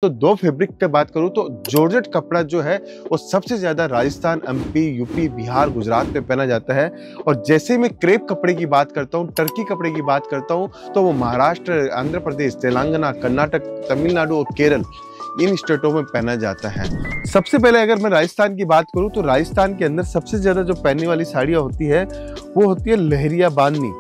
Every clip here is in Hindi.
तो दो फैब्रिक की बात करूं तो जॉर्जेट कपड़ा जो है वो सबसे ज्यादा राजस्थान, एमपी, यूपी, बिहार, गुजरात में पहना जाता है। और जैसे मैं क्रेप कपड़े की बात करता हूं, टर्की कपड़े की बात करता हूं, तो वो महाराष्ट्र, आंध्र प्रदेश, तेलंगाना, कर्नाटक, तमिलनाडु और केरल इन स्टेटों में पहना जाता है। सबसे पहले अगर मैं राजस्थान की बात करूं तो राजस्थान के अंदर सबसे ज्यादा जो पहनने वाली साड़ियां होती है वो होती है लहरिया बांधनी।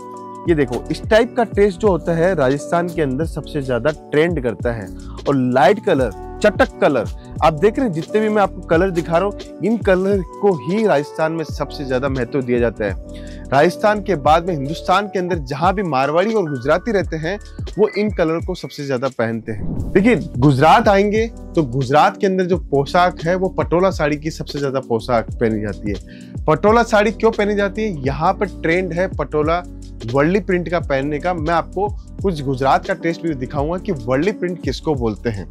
ये देखो, इस टाइप का टेस्ट जो होता है राजस्थान के अंदर सबसे ज्यादा ट्रेंड करता है। और लाइट कलर, चटक कलर, आप देख रहे हैं जितने भी मैं आपको कलर दिखा रहा हूँ, इन कलर को ही राजस्थान में सबसे ज्यादा महत्व दिया जाता है। राजस्थान के बाद में हिंदुस्तान के अंदर जहां भी मारवाड़ी और गुजराती रहते हैं वो इन कलर को सबसे ज्यादा पहनते हैं। देखिए, गुजरात आएंगे तो गुजरात के अंदर जो पोशाक है वो पटोला साड़ी की सबसे ज्यादा पोशाक पहनी जाती है। पटोला साड़ी क्यों पहनी जाती है? यहाँ पर ट्रेंड है पटोला वर्ली प्रिंट का पहनने का। मैं आपको कुछ गुजरात का टेस्ट भी दिखाऊंगा कि वर्ली प्रिंट किसको बोलते हैं।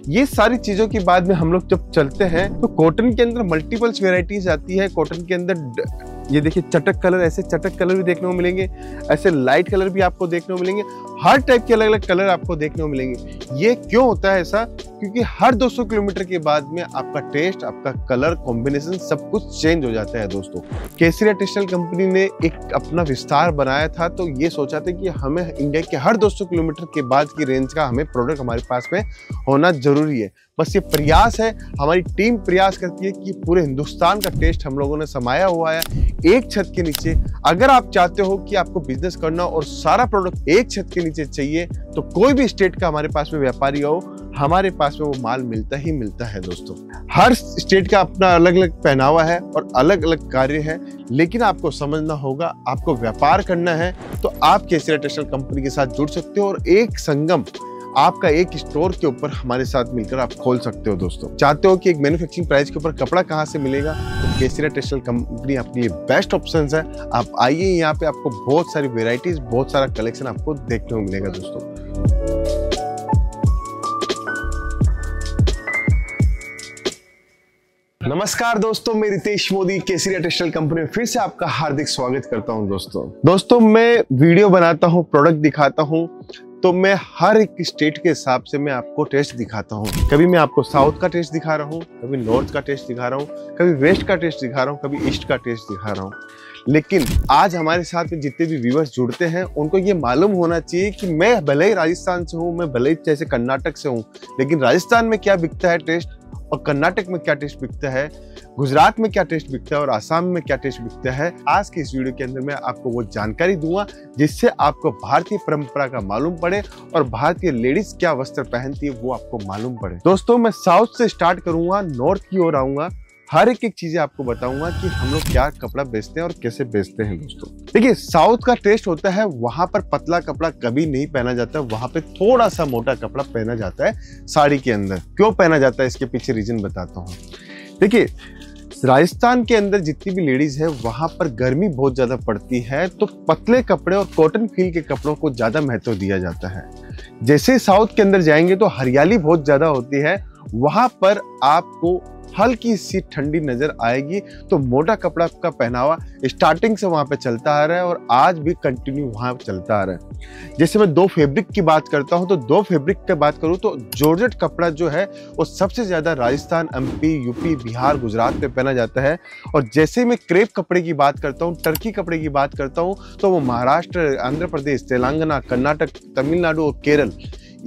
ये सारी चीजों के बाद में हम लोग जब चलते हैं तो कॉटन के अंदर मल्टीपल्स वेराइटीज आती है। कॉटन के अंदर ये देखिए चटक कलर, ऐसे चटक कलर भी देखने को मिलेंगे, ऐसे लाइट कलर भी आपको देखने को मिलेंगे, हर टाइप के अलग अलग कलर आपको देखने को मिलेंगे। ये क्यों होता है ऐसा? क्योंकि हर 200 किलोमीटर के बाद में आपका टेस्ट, आपका कलर कॉम्बिनेशन सब कुछ चेंज हो जाता है दोस्तों। केसरिया टेक्सटाइल कंपनी ने एक अपना विस्तार बनाया था, तो ये सोचा था कि हमें इंडिया के हर 200 किलोमीटर के बाद की रेंज का हमें प्रोडक्ट हमारे पास में होना जरूरी है। बस ये प्रयास है, हमारी टीम प्रयास करती है कि पूरे हिंदुस्तान का टेस्ट हम लोगों ने समाया हुआ है एक छत के नीचे। अगर आप चाहते हो कि आपको बिजनेस करना और सारा प्रोडक्ट एक छत के नीचे चाहिए तो कोई भी स्टेट का हमारे पास में व्यापारी हो, हमारे पास में वो माल मिलता ही मिलता है दोस्तों। हर स्टेट का अपना अलग अलग पहनावा है और अलग अलग कार्य है, लेकिन आपको समझना होगा, आपको व्यापार करना है तो आप केसरिया टेक्सटाइल कंपनी के साथ जुड़ सकते हो और एक संगम आपका एक स्टोर के ऊपर हमारे साथ मिलकर आप खोल सकते हो दोस्तों। चाहते हो कि एक मैन्युफैक्चरिंग प्राइस के ऊपर कपड़ा कहां से मिलेगा, तो केसरिया टेक्सटाइल कंपनी आपके लिए बेस्ट ऑप्शन है। आप आइए, यहाँ पे आपको बहुत सारी वेराइटीज, बहुत सारा कलेक्शन आपको देखने को मिलेगा दोस्तों। नमस्कार दोस्तों, मैं रितेश मोदी केसरिया टेक्सटाइल कंपनी में फिर से आपका हार्दिक स्वागत करता हूं दोस्तों। मैं वीडियो बनाता हूं, प्रोडक्ट दिखाता हूं, तो मैं हर एक स्टेट के हिसाब से मैं आपको टेस्ट दिखाता हूं। कभी मैं आपको साउथ का टेस्ट दिखा रहा हूं, कभी नॉर्थ का टेस्ट दिखा रहा हूं, कभी वेस्ट का टेस्ट दिखा रहा हूं, कभी ईस्ट का टेस्ट दिखा रहा हूं। लेकिन आज हमारे साथ में जितने भी व्यूअर्स जुड़ते हैं उनको ये मालूम होना चाहिए कि मैं भले ही राजस्थान से हूँ, मैं भले ही जैसे कर्नाटक से हूँ, लेकिन राजस्थान में क्या बिकता है टेस्ट और कर्नाटक में क्या टेस्ट बिकता है, गुजरात में क्या टेस्ट बिकता है और आसाम में क्या टेस्ट बिकता है। आज के इस वीडियो के अंदर मैं आपको वो जानकारी दूंगा जिससे आपको भारतीय परंपरा का मालूम पड़े और भारतीय लेडीज क्या वस्त्र पहनती है वो आपको मालूम पड़े। दोस्तों, मैं साउथ से स्टार्ट करूंगा, नॉर्थ की ओर आऊंगा, हर एक चीजें आपको बताऊंगा कि हम लोग क्या कपड़ा बेचते हैं और कैसे बेचते हैं दोस्तों। देखिए, साउथ का टेस्ट होता है, वहां पर पतला कपड़ा कभी नहीं पहना जाता, वहां पे थोड़ा सा मोटा कपड़ा पहना जाता है साड़ी के अंदर। क्यों पहना जाता है इसके पीछे रीजन बताता हूँ। देखिए, राजस्थान के अंदर जितनी भी लेडीज है वहां पर गर्मी बहुत ज्यादा पड़ती है, तो पतले कपड़े और कॉटन फील के कपड़ों को ज्यादा महत्व दिया जाता है। जैसे साउथ के अंदर जाएंगे तो हरियाली बहुत ज्यादा होती है, वहां पर आपको हल्की सी ठंडी नजर आएगी, तो मोटा कपड़ा का पहनावा स्टार्टिंग से वहां पे चलता आ रहा है और आज भी कंटिन्यू वहां चलता आ रहा है। जैसे मैं दो फैब्रिक की बात करता हूं तो दो फैब्रिक की बात करूं तो जॉर्जेट कपड़ा जो है वो सबसे ज्यादा राजस्थान, एमपी, यूपी, बिहार, गुजरात में पहना जाता है। और जैसे मैं क्रेप कपड़े की बात करता हूँ, टर्की कपड़े की बात करता हूँ, तो वो महाराष्ट्र, आंध्र प्रदेश, तेलंगाना, कर्नाटक, तमिलनाडु और केरल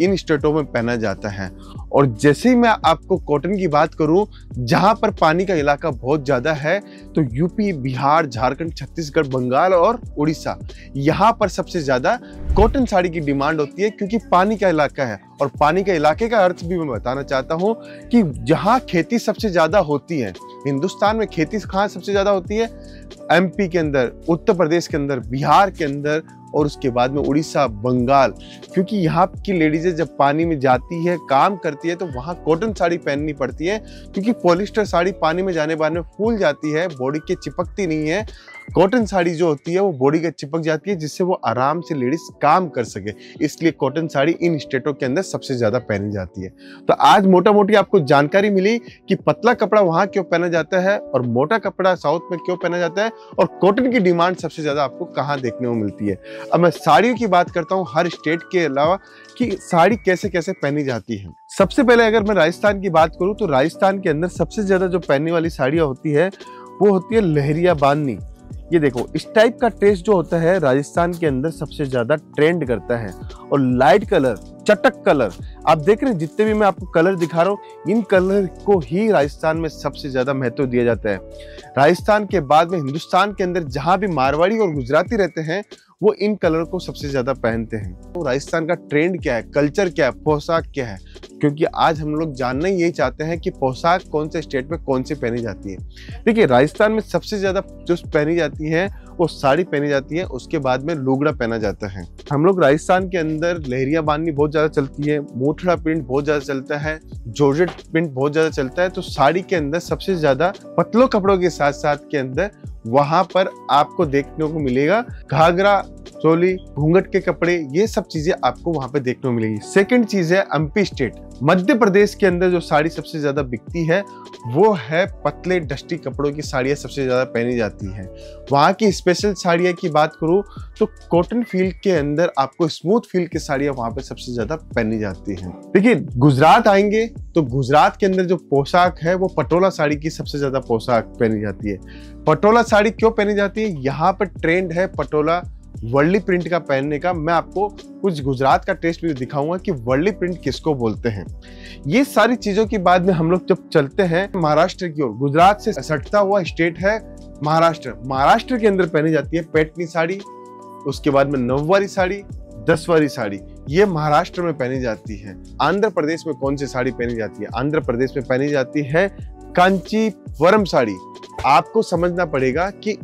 इन स्टेटों में पहना जाता है। और जैसे ही मैं आपको कॉटन की बात करूं, जहां पर पानी का इलाका बहुत ज्यादा है, तो यूपी, बिहार, झारखंड, छत्तीसगढ़, बंगाल और उड़ीसा, यहां पर सबसे ज्यादा कॉटन साड़ी की डिमांड होती है क्योंकि पानी का इलाका है। और पानी के इलाके का अर्थ भी मैं बताना चाहता हूं कि जहां खेती सबसे ज्यादा होती है, हिंदुस्तान में खेती कहां सबसे ज्यादा होती है? एमपी के अंदर, उत्तर प्रदेश के अंदर, बिहार के अंदर और उसके बाद में उड़ीसा, बंगाल। क्योंकि यहाँ की लेडीजें जब पानी में जाती है, काम करती है, तो वहाँ कॉटन साड़ी पहननी पड़ती है क्योंकि पॉलिस्टर साड़ी पानी में जाने बाद में फूल जाती है, बॉडी के चिपकती नहीं है। कॉटन साड़ी जो होती है वो बॉडी के चिपक जाती है, जिससे वो आराम से लेडीज काम कर सके, इसलिए कॉटन साड़ी इन स्टेटों के अंदर सबसे ज्यादा पहनी जाती है। तो आज मोटा मोटी आपको जानकारी मिली कि पतला कपड़ा वहां क्यों पहना जाता है और मोटा कपड़ा साउथ में क्यों पहना जाता है, और कॉटन की डिमांड सबसे ज्यादा आपको कहाँ देखने को मिलती है। अब मैं साड़ियों की बात करता हूँ हर स्टेट के अलावा कि साड़ी कैसे कैसे पहनी जाती है। सबसे पहले अगर मैं राजस्थान की बात करूं तो राजस्थान के अंदर सबसे ज्यादा जो पहनने वाली साड़ियां होती है वो होती है लहरिया बांधनी। ये देखो, इस टाइप का टेस्ट जो होता है राजस्थान के अंदर सबसे ज्यादा ट्रेंड करता है। और लाइट कलर, चटक कलर, आप देख रहे हैं जितने भी मैं आपको कलर दिखा रहा हूँ, इन कलर को ही राजस्थान में सबसे ज्यादा महत्व दिया जाता है। राजस्थान के बाद में हिंदुस्तान के अंदर जहां भी मारवाड़ी और गुजराती रहते हैं वो इन कलर को सबसे ज्यादा पहनते हैं। तो राजस्थान का ट्रेंड क्या है, कल्चर क्या है, पोशाक क्या है, क्योंकि आज हम लोग जानना यही चाहते हैं कि पोशाक कौन से स्टेट में कौन सी पहनी जाती है। देखिए, राजस्थान में सबसे ज्यादा जो पहनी जाती है वो साड़ी पहनी जाती है, उसके बाद में लुगड़ा पहना जाता है। हम लोग राजस्थान के अंदर लहरिया बांधनी बहुत ज्यादा चलती है, मोथड़ा प्रिंट बहुत ज्यादा चलता है, जॉर्जेट प्रिंट बहुत ज्यादा चलता है। तो साड़ी के अंदर सबसे ज्यादा पतलों कपड़ों के साथ साथ के अंदर वहां पर आपको देखने को मिलेगा घाघरा, चोली, घूंघट के कपड़े, ये सब चीजें आपको वहां पे देखने को मिलेगी। सेकंड चीज है एमपी स्टेट, मध्य प्रदेश के अंदर जो साड़ी सबसे ज्यादा बिकती है वो है पतले डस्टी कपड़ों की साड़ियां सबसे ज्यादा पहनी जाती हैं। वहां की स्पेशल साड़ियां की बात करूं तो कॉटन फील के अंदर आपको स्मूथ फील की साड़ियां वहां पे सबसे ज्यादा पहनी जाती हैं। देखिए, गुजरात आएंगे तो गुजरात के अंदर जो पोशाक है वो पटोला साड़ी की सबसे ज्यादा पोशाक पहनी जाती है। पटोला साड़ी क्यों पहनी जाती है, यहाँ पर ट्रेंड है पटोला वर्ली प्रिंट का पहनने का। मैं आपको कुछ गुजरात का टेस्ट भी दिखाऊंगा कि वर्ली प्रिंट किसको बोलते हैं। ये सारी चीजों के बाद में हम लोग जब चलते हैं महाराष्ट्र की ओर, गुजरात से सटता हुआ स्टेट है महाराष्ट्र। महाराष्ट्र के अंदर पहनी जाती है पैठनी साड़ी, उसके बाद में नववारी साड़ी, 10वारी साड़ी, ये महाराष्ट्र में पहनी जाती है। आंध्र प्रदेश में कौन सी साड़ी पहनी जाती है, आंध्र प्रदेश में पहनी जाती है कांचीवरम साड़ी। आपको समझना पड़ेगा कि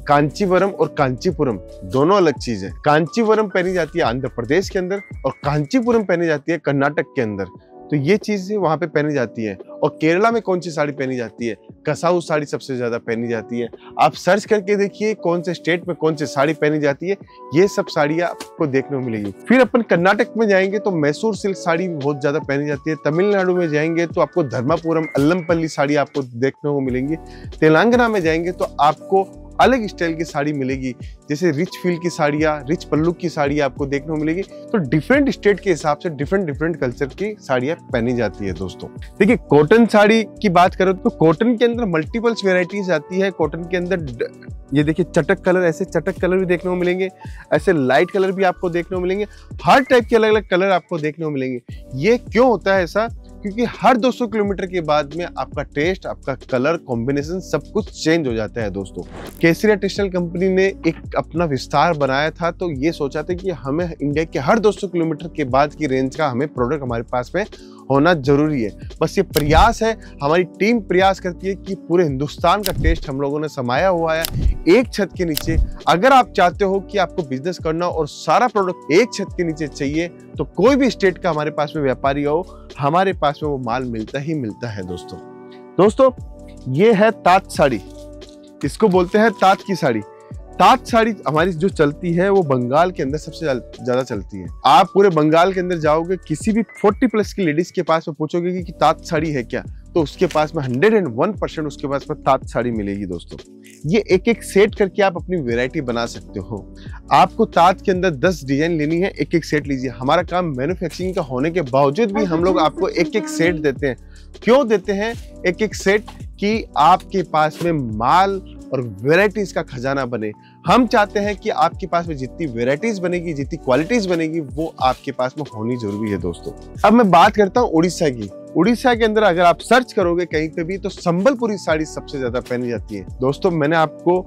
कांचीवरम और कांचीपुरम दोनों अलग चीज है। कांचीवरम पहनी जाती है आंध्र प्रदेश के अंदर और कांचीपुरम पहनी जाती है कर्नाटक के अंदर। तो ये चीजें वहां पे पहनी जाती है। और केरला में कौन सी साड़ी पहनी जाती है, कसाऊ साड़ी सबसे ज्यादा पहनी जाती है। आप सर्च करके देखिए कौन से स्टेट में कौन सी साड़ी पहनी जाती है, ये सब साड़ियां आपको देखने को मिलेगी। फिर अपन कर्नाटक में जाएंगे तो मैसूर सिल्क साड़ी बहुत ज्यादा पहनी जाती है। तमिलनाडु में जाएंगे तो आपको धर्मापुरम, अल्लमपल्ली साड़ी आपको देखने को मिलेंगी। तेलंगाना में जाएंगे तो आपको अलग स्टाइल की साड़ी मिलेगी, जैसे रिच फील की साड़ियाँ, रिच पल्लू की साड़ियाँ आपको देखने को मिलेगी। तो डिफरेंट स्टेट के हिसाब से डिफरेंट कल्चर की साड़ियाँ पहनी जाती है दोस्तों। देखिए, कॉटन साड़ी की बात करो तो कॉटन के अंदर मल्टीपल्स वेराइटीज आती है। कॉटन के अंदर ये देखिए चटक कलर, ऐसे चटक कलर भी देखने को मिलेंगे, ऐसे लाइट कलर भी आपको देखने को मिलेंगे, हर टाइप के अलग अलग कलर आपको देखने को मिलेंगे। ये क्यों होता है ऐसा, क्योंकि हर 200 किलोमीटर के बाद में आपका टेस्ट, आपका कलर कॉम्बिनेशन सब कुछ चेंज हो जाता है दोस्तों। केसरिया टेक्सटाइल कंपनी ने एक अपना विस्तार बनाया था, तो ये सोचा था कि हमें इंडिया के हर 200 किलोमीटर के बाद की रेंज का हमें प्रोडक्ट हमारे पास में होना जरूरी है। बस ये प्रयास है, हमारी टीम प्रयास करती है कि पूरे हिंदुस्तान का टेस्ट हम लोगों ने समाया हुआ है एक छत के नीचे। अगर आप चाहते हो कि आपको बिजनेस करना और सारा प्रोडक्ट एक छत के नीचे चाहिए, तो कोई भी स्टेट का हमारे पास में व्यापारी हो, हमारे पास में वो माल मिलता ही मिलता है दोस्तों। ये है तात साड़ी, इसको बोलते हैं तात की साड़ी। तात साड़ी हमारी जो चलती है वो बंगाल के अंदर सबसे ज्यादा चलती है। आप पूरे बंगाल के अंदर जाओगे, किसी भी 40+ की लेडीज के पास में पूछोगे कि तात साड़ी है क्या, तो उसके पास में 101% उसके पास में तात साड़ी मिलेगी दोस्तों। ये एक एक सेट करके आप अपनी वैरायटी बना सकते हो। आपको तात के अंदर 10 डिजाइन लेनी है, एक एक सेट लीजिए। हमारा काम मैन्युफैक्चरिंग का होने के बावजूद भी हम लोग आपको एक एक सेट देते हैं। क्यों देते हैं एक एक सेट, कि आपके पास में माल और वैरायटीज का खजाना बने। हम चाहते हैं कि आपके पास में जितनी वैरायटीज बनेगी, जितनी क्वालिटीज बनेगी, वो आपके पास में होनी जरूरी है दोस्तों। अब मैं बात करता हूँ उड़ीसा की। उड़ीसा के अंदर अगर आप सर्च करोगे कहीं पे भी, तो संबलपुरी साड़ी सबसे ज्यादा पहनी जाती है दोस्तों। मैंने आपको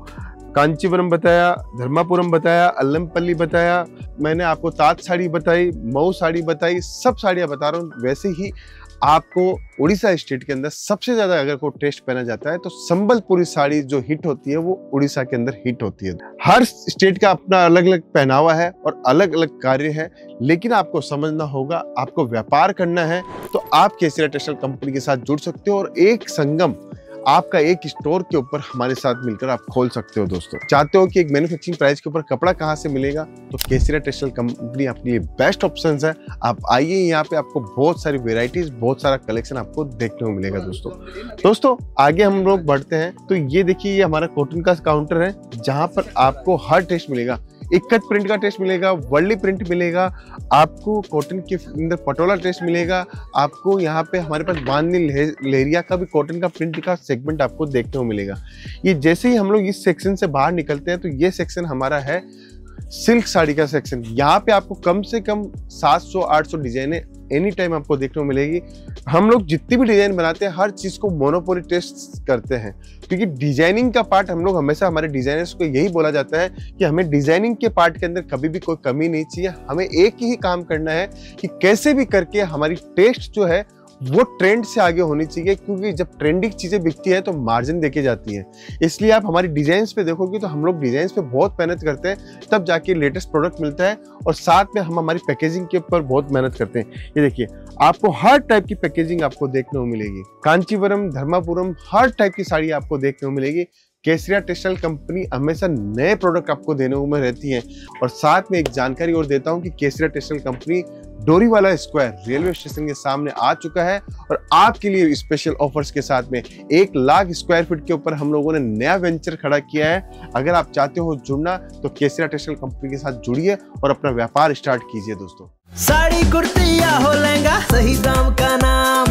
कांचीवरम बताया, धर्मापुरम बताया, अल्लमपल्ली बताया, मैंने आपको तात साड़ी बताई, मऊ साड़ी बताई, सब साड़ियां बता रहा हूँ। वैसे ही आपको उड़ीसा स्टेट के अंदर सबसे ज्यादा अगर कोई टेस्ट पहना जाता है तो संबलपुरी साड़ी जो हिट होती है वो उड़ीसा के अंदर हिट होती है। हर स्टेट का अपना अलग अलग पहनावा है और अलग अलग कार्य है, लेकिन आपको समझना होगा, आपको व्यापार करना है तो आप केसरिया टेक्सटाइल कंपनी के साथ जुड़ सकते हो और एक संगम आपका एक स्टोर के ऊपर हमारे साथ मिलकर आप खोल सकते हो। दोस्तों चाहते हो कि एक मैन्युफैक्चरिंग प्राइस के ऊपर कपड़ा कहाँ से मिलेगा, तो केसरिया टेक्सटाइल कंपनी आपके लिए बेस्ट ऑप्शन है। आप आइए, यहाँ पे आपको बहुत सारी वेराइटीज, बहुत सारा कलेक्शन आपको देखने को मिलेगा। दोस्तों आगे हम लोग बढ़ते हैं तो ये देखिए, ये हमारा कॉटन का काउंटर है जहाँ पर आपको हर टेस्ट मिलेगा। इक्कत प्रिंट का टेस्ट मिलेगा, वर्ली प्रिंट मिलेगा, आपको कॉटन के अंदर पटोला टेस्ट मिलेगा, आपको यहाँ पे हमारे पास बांधनी लेरिया का भी कॉटन का प्रिंट का सेगमेंट आपको देखने को मिलेगा। ये जैसे ही हम लोग इस सेक्शन से बाहर निकलते हैं तो ये सेक्शन हमारा है सिल्क साड़ी का सेक्शन। यहाँ पे आपको कम से कम 700-800 डिजाइने एनी टाइम आपको देखने को मिलेगी। हम लोग जितनी भी डिजाइन बनाते हैं हर चीज को मोनोपोली टेस्ट करते हैं, क्योंकि डिजाइनिंग का पार्ट हम लोग हमेशा, हमारे डिजाइनर्स को यही बोला जाता है कि हमें डिजाइनिंग के पार्ट के अंदर कभी भी कोई कमी नहीं चाहिए। हमें एक ही काम करना है कि कैसे भी करके हमारी टेस्ट जो है वो ट्रेंड से आगे होनी चाहिए, क्योंकि जब ट्रेंडिंग चीजें बिकती है तो मार्जिन देके जाती है। इसलिए आप हमारी डिजाइन्स पे देखोगे तो हम लोग डिजाइन्स पे बहुत मेहनत करते हैं, तब जाके लेटेस्ट प्रोडक्ट मिलता है। और साथ में हम हमारी पैकेजिंग के ऊपर बहुत मेहनत करते हैं। ये देखिए, आपको हर टाइप की पैकेजिंग आपको देखने को मिलेगी। कांचीवरम, धर्मापुरम, हर टाइप की साड़ी आपको देखने को मिलेगी। केसरिया टेक्सटाइल कंपनी हमेशा नए प्रोडक्ट आपको देने में रहती है। और साथ में एक जानकारी और देता हूं कि Kesariya textile company Doriwala square railway station के सामने आ चुका है, और आपके लिए स्पेशल ऑफर्स के साथ में 1 लाख स्क्वायर फीट के ऊपर हम लोगों ने नया वेंचर खड़ा किया है। अगर आप चाहते हो जुड़ना तो केसरिया टेक्सटाइल कंपनी के साथ जुड़िए और अपना व्यापार स्टार्ट कीजिए। दोस्तों साड़ी कुर्ती या हो लहंगा, सही दाम का नाम